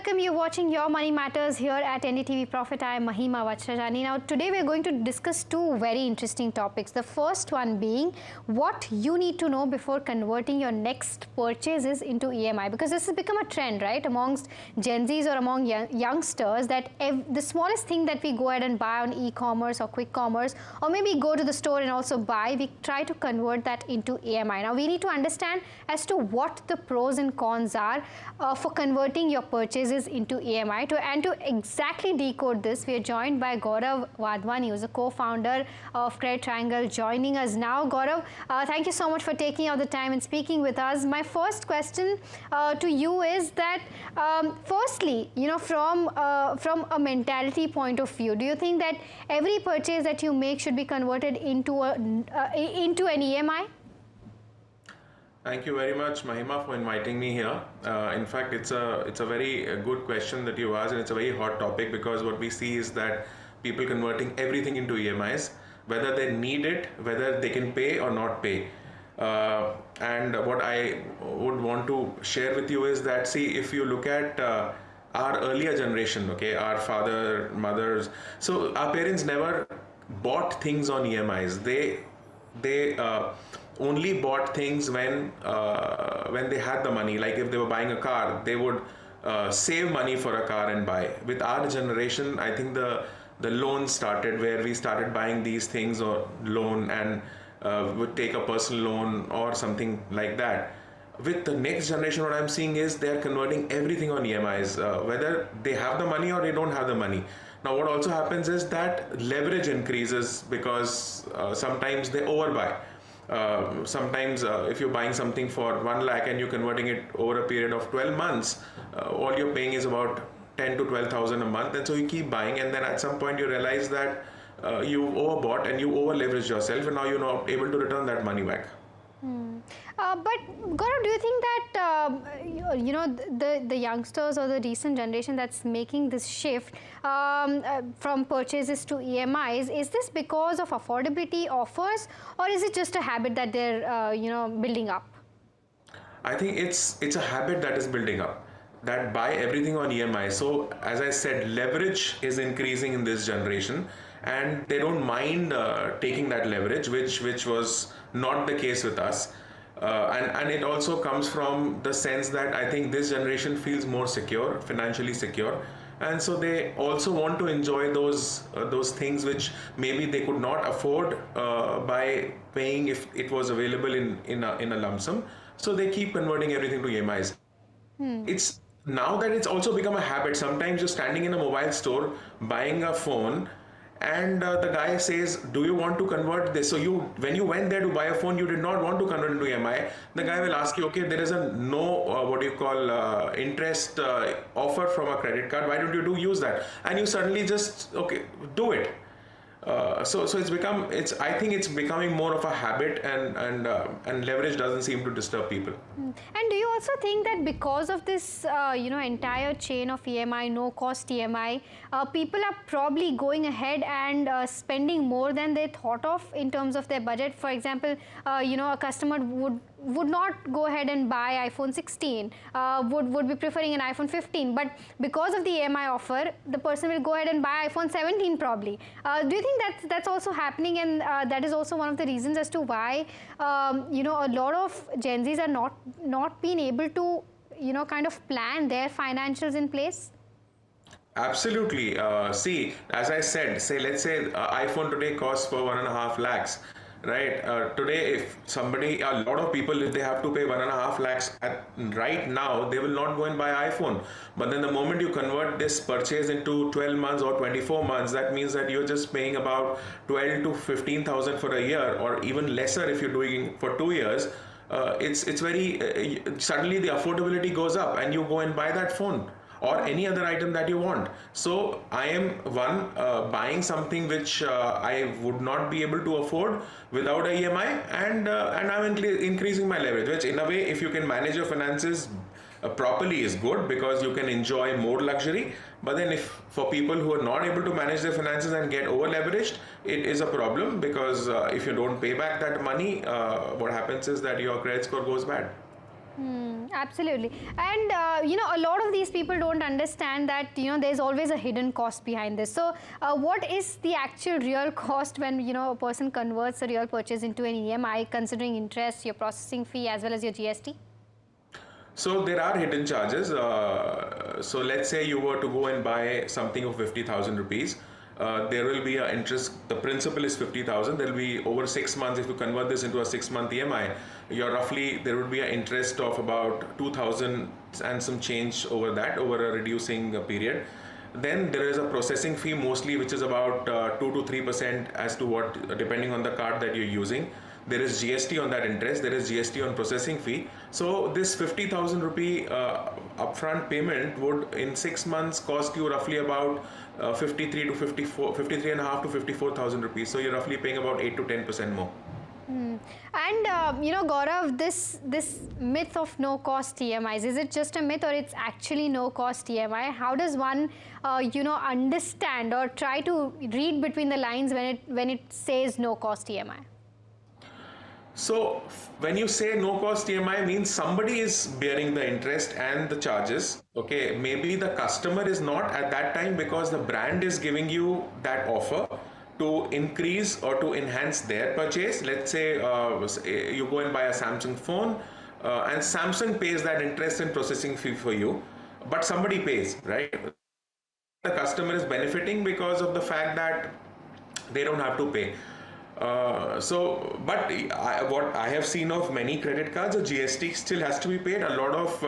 welcome. You're watching Your Money Matters here at NDTV Profit. I am Mahima Vachrajani. Now, today we're going to discuss two very interesting topics. The first one being what you need to know before converting your next purchases into EMI, because this has become a trend, right, amongst Gen Zs or among youngsters, that the smallest thing that we go ahead and buy on e-commerce or quick commerce, or maybe go to the store and also buy, we try to convert that into EMI. Now, we need to understand as to what the pros and cons are for converting your purchases into EMI. And to exactly decode this, we are joined by Gaurav Wadhwani, who is a co-founder of Credit Triangle, joining us now. Gaurav, thank you so much for taking out the time and speaking with us. My first question to you is that, firstly, from a mentality point of view, do you think that every purchase that you make should be converted into an EMI? Thank you very much, Mahima, for inviting me here. In fact, it's a very good question that you asked, and it's a very hot topic, because what we see is that people converting everything into EMIs, whether they need it, whether they can pay or not pay. And what I would want to share with you is that, see, if you look at our earlier generation, okay, our father, mothers, so our parents never bought things on EMIs. They only bought things when they had the money. Like if they were buying a car, they would save money for a car and buy. With our generation, I think the loan started, where we started buying these things or loan, and would take a personal loan or something like that. With the next generation, what I'm seeing is they're converting everything on EMIs, whether they have the money or they don't have the money. Now, what also happens is that leverage increases, because sometimes they overbuy. Sometimes if you're buying something for 1 lakh and you're converting it over a period of 12 months, all you're paying is about 10 to 12,000 a month, and so you keep buying, and then at some point you realize that you overbought and you over leveraged yourself, and now you're not able to return that money back. But Gaurav, do you think that the youngsters or the recent generation that's making this shift from purchases to EMIs, is this because of affordability offers, or is it just a habit that they're building up? I think it's a habit that is building up, that buy everything on EMI. So as I said, leverage is increasing in this generation, and they don't mind taking that leverage, which was not the case with us. And it also comes from the sense that I think this generation feels more secure, financially secure, and so they also want to enjoy those things which maybe they could not afford by paying if it was available in a lump sum. So they keep converting everything to EMIs. It's now that it's also become a habit. Sometimes you're standing in a mobile store buying a phone, and the guy says, do you want to convert this? So when you went there to buy a phone, you did not want to convert into EMI. The guy will ask you, okay, there is a no interest offer from a credit card. Why don't you use that? And you suddenly just, okay, do it. So I think it's becoming more of a habit, and leverage doesn't seem to disturb people. And do you also think that because of this entire chain of EMI, no cost EMI, people are probably going ahead and spending more than they thought of in terms of their budget? For example, a customer would not go ahead and buy iPhone 16, would be preferring an iPhone 15, but because of the EMI offer, the person will go ahead and buy iPhone 17 probably. Do you think that's also happening, and that is also one of the reasons as to why a lot of Gen Zs are not being able to kind of plan their financials in place? Absolutely. See, as I said, let's say iPhone today costs for 1.5 lakhs. Right. Today, if a lot of people, if they have to pay 1.5 lakhs right now, they will not go and buy iPhone. But then the moment you convert this purchase into 12 months or 24 months, that means that you're just paying about 12 to 15,000 for a year, or even lesser if you're doing for 2 years. It's very suddenly the affordability goes up, and you go and buy that phone or any other item that you want. So I am buying something which I would not be able to afford without a EMI, and I'm increasing my leverage, which in a way, if you can manage your finances properly, is good, because you can enjoy more luxury. But then if for people who are not able to manage their finances and get over leveraged, it is a problem, because if you don't pay back that money, what happens is that your credit score goes bad. Absolutely. And, a lot of these people don't understand that, there's always a hidden cost behind this. So, what is the actual real cost when, a person converts a real purchase into an EMI, considering interest, your processing fee, as well as your GST? So there are hidden charges. So let's say you were to go and buy something of 50,000 rupees. There will be an interest. The principal is 50,000. There will be over 6 months. If you convert this into a 6-month EMI, there would be an interest of about 2,000 and some change over that over a reducing period. Then there is a processing fee mostly, which is about 2 to 3% as to what, depending on the card that you're using. There is GST on that interest. There is GST on processing fee. So this 50,000 rupee upfront payment would in 6 months cost you roughly about 53 and a half to 54,000 rupees. So you're roughly paying about 8 to 10% more. And Gaurav, this myth of no cost EMIs, is it just a myth or it's actually no cost EMI? How does one understand or try to read between the lines when it says no cost EMI? So when you say no cost EMI means somebody is bearing the interest and the charges. Okay, maybe the customer is not at that time because the brand is giving you that offer to increase or to enhance their purchase. Let's say you go and buy a Samsung phone and Samsung pays that interest and processing fee for you, but somebody pays, right? The customer is benefiting because of the fact that they don't have to pay. What I have seen of many credit cards, the GST still has to be paid. A lot of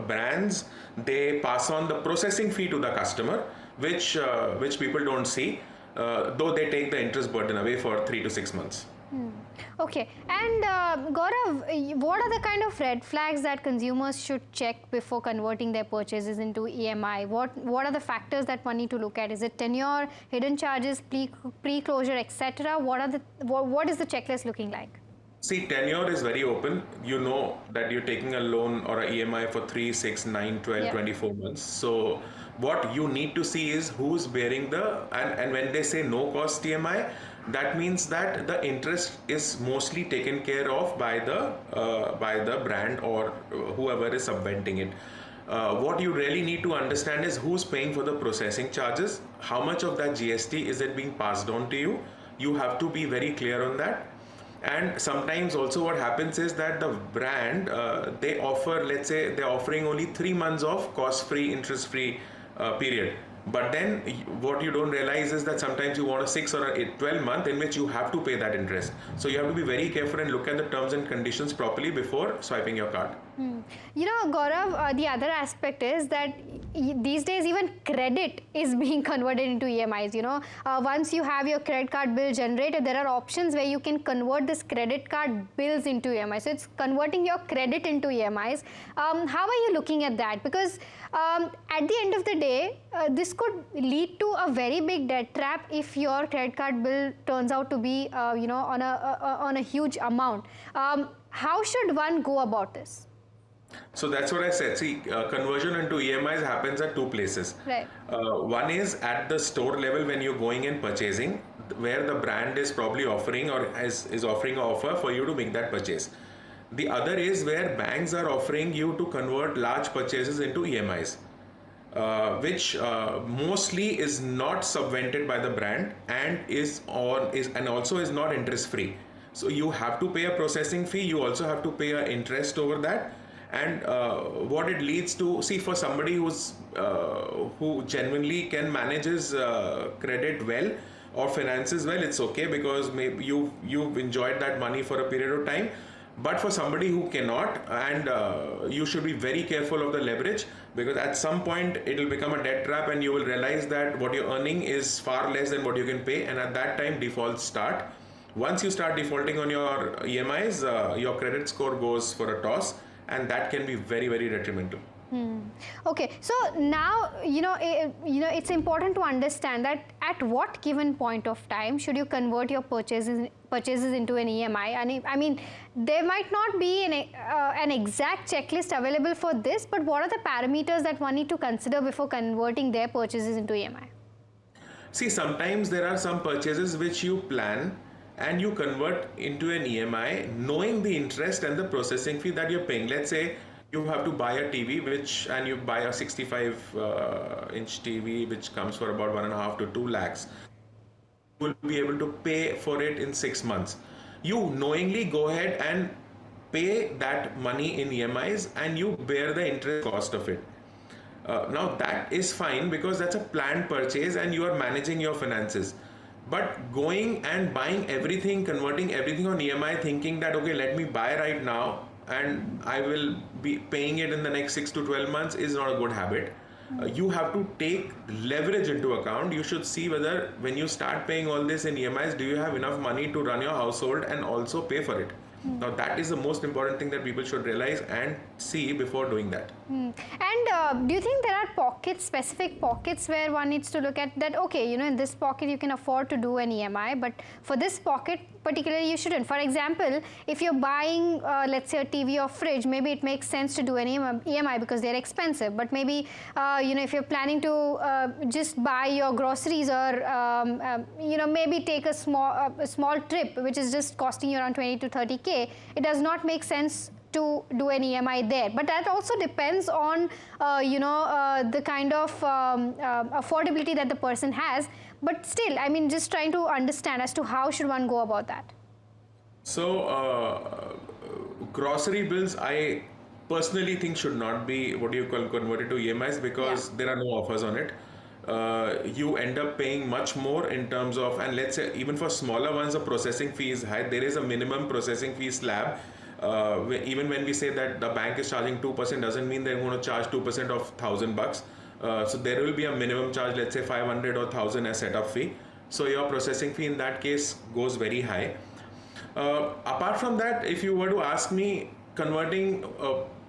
brands, they pass on the processing fee to the customer, which people don't see, though they take the interest burden away for 3 to 6 months. Okay, and Gaurav, what are the kind of red flags that consumers should check before converting their purchases into EMI? What are the factors that one need to look at? Is it tenure, hidden charges, pre-closure, etc.? What is the checklist looking like? See, tenure is very open. You know that you're taking a loan or an EMI for 3, 6, 9, 12, 24 months. So what you need to see is who's bearing and when they say no cost EMI, that means that the interest is mostly taken care of by the brand or whoever is subventing it. What you really need to understand is who's paying for the processing charges, how much of that GST is it being passed on to you. You have to be very clear on that. And sometimes also what happens is that the brand, they offer, let's say they're offering only 3 months of cost-free, interest-free period. But then what you don't realize is that sometimes you want a 6 or a 12 month in which you have to pay that interest. So you have to be very careful and look at the terms and conditions properly before swiping your card. Gaurav, the other aspect is that these days even credit is being converted into EMIs. Once you have your credit card bill generated, there are options where you can convert this credit card bills into EMIs. So it's converting your credit into EMIs. How are you looking at that? Because at the end of the day, this could lead to a very big debt trap if your credit card bill turns out to be, on a huge amount. How should one go about this? So that's what I said. See, conversion into EMIs happens at 2 places. Right. One is at the store level when you're going and purchasing, where the brand is probably offering or is offering an offer for you to make that purchase. The other is where banks are offering you to convert large purchases into EMIs, which mostly is not subvented by the brand and also is not interest free. So you have to pay a processing fee. You also have to pay an interest over that. And what it leads to, see, for somebody who genuinely can manage his credit well or finances well, it's okay because maybe you've enjoyed that money for a period of time. But for somebody who cannot, and you should be very careful of the leverage, because at some point it will become a debt trap and you will realize that what you're earning is far less than what you can pay, and at that time defaults start. Once you start defaulting on your EMIs, your credit score goes for a toss, and that can be very, very detrimental. Okay, so now it's important to understand that at what given point of time should you convert your purchases into an EMI. And I mean, there might not be an exact checklist available for this, but what are the parameters that one need to consider before converting their purchases into EMI? See, sometimes there are some purchases which you plan and you convert into an EMI knowing the interest and the processing fee that you're paying. Let's say you have to buy a TV and you buy a 65-inch TV which comes for about 1.5 to 2 lakhs. You will be able to pay for it in 6 months. You knowingly go ahead and pay that money in EMIs and you bear the interest cost of it. Now that is fine because that's a planned purchase and you are managing your finances. But going and buying everything, converting everything on EMI, thinking that okay, let me buy right now and I will be paying it in the next 6 to 12 months is not a good habit. You have to take leverage into account. You should see whether when you start paying all this in EMIs, do you have enough money to run your household and also pay for it? Now that is the most important thing that people should realize and see before doing that. And do you think there are pockets, specific pockets where one needs to look at that, okay, you know, in this pocket you can afford to do an EMI, but for this pocket particularly you shouldn't. For example, if you're buying, let's say a TV or fridge, maybe it makes sense to do an EMI because they're expensive. But maybe, you know, if you're planning to just buy your groceries or, you know, maybe take a small trip, which is just costing you around 20 to 30K, it does not make sense to do an EMI there. But that also depends on, you know, the kind of affordability that the person has. But still, I mean, just trying to understand as to how should one go about that. So, grocery bills, I personally think should not be converted to EMIs because there are no offers on it. You end up paying much more in terms of, and let's say even for smaller ones, the processing fee is high. There is a minimum processing fee slab. Even when we say that the bank is charging 2%, doesn't mean they're going to charge 2% of $1,000. So there will be a minimum charge, let's say 500 or 1,000 as setup fee. So your processing fee in that case goes very high. Apart from that, if you were to ask me, converting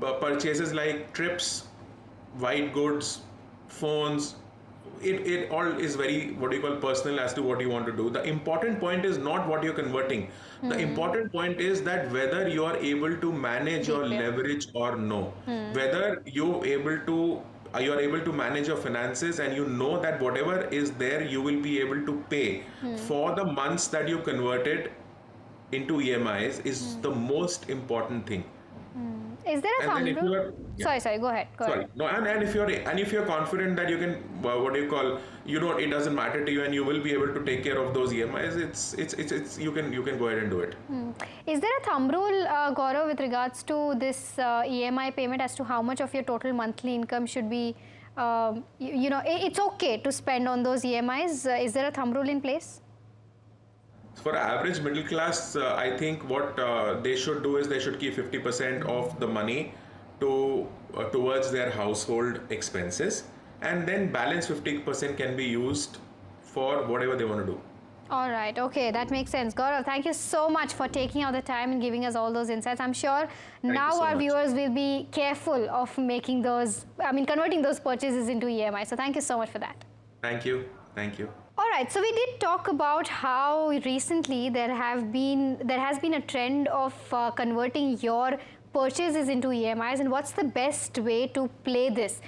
purchases like trips, white goods, phones, it all is very, personal as to what you want to do. The important point is not what you're converting. The important point is that whether you are able to manage your leverage or no. Whether you are able to manage your finances and you know that whatever is there, you will be able to pay for the months that you converted into EMIs is the most important thing. Is there a thumb rule? Sorry, go ahead. No, and if you're confident that you can, it doesn't matter to you and you will be able to take care of those EMIs, you can go ahead and do it. Is there a thumb rule, Gaurav, with regards to this EMI payment as to how much of your total monthly income should be, it's okay to spend on those EMIs? Is there a thumb rule in place? For average middle class, I think what they should do is they should keep 50% of the money towards their household expenses, and then balance 50% can be used for whatever they want to do. All right. Okay, that makes sense. Gaurav, thank you so much for taking out the time and giving us all those insights. I'm sure now our viewers will be careful of converting those purchases into EMI. So thank you so much for that. Thank you. Thank you. All right, so we did talk about how recently there has been a trend of converting your purchases into EMIs and what's the best way to play this.